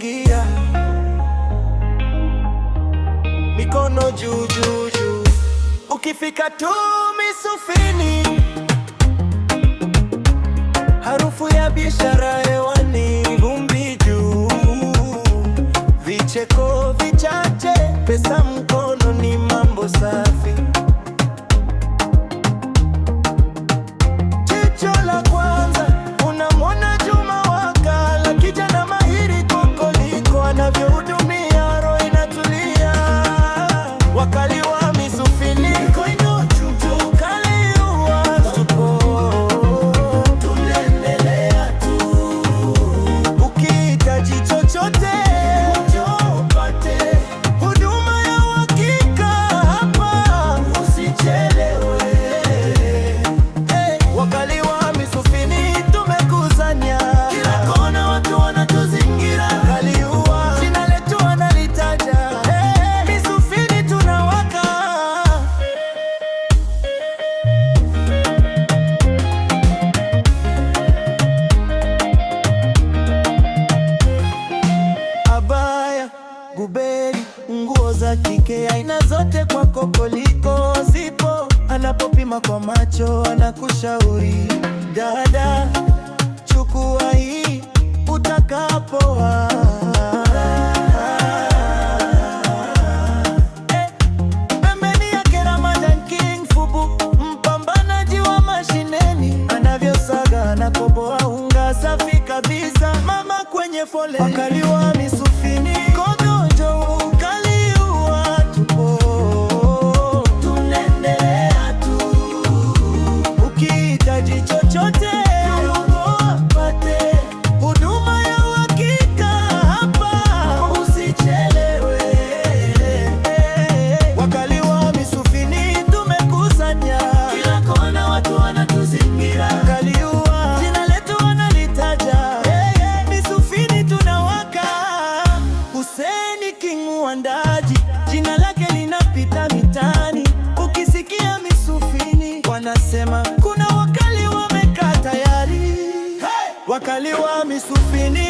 tunaingia, mikono juu juu juu. Ukifika tu Misufini, harufu ya biashara hewani, vumbi juu, vicheko vichache, pesa mkononi, mambo safi. Jicho la kwanza unamwona Juma Wakala, kijana mahiri kokoliko, anavyohudumia roho inatulia. Wakali wa Misufini, ukihitaji chochote huduma ya uhakika hapa, usichelewe. Wakali wa Misufini tumekusanya, kila kona watu wanatuzingira. Wakali wa jina letu wanalitaja, Misufini tunawaka. Abaya, guberi, nguo za kike aina zote kwa kokoliko zipo. Anapopima kwa macho anakushauri, dada, chukua hii utakapoa. Pembeni yake Ramadan King Fubu, mpambanaji wa mashineni, anavyosaga na koboa unga safi kabisa, mama kwenye foleni. Wakali wa Misufini, kodojo, ukali wa tupo, tunaendelea tu. Ukihitaji chochote pate huduma ya uhakika hapa, usichelewe. Wakali wa Misufini tumekusanya, kila kona watu wanatuzingira. Wakali wa jina letu wanalitaja, Misufini tunawaka. Hussein King Muandaji, jina lake linapita mitani. Ukisikia Misufini wanasema kuna wakali wamekaa tayari. Wakali wa Misufini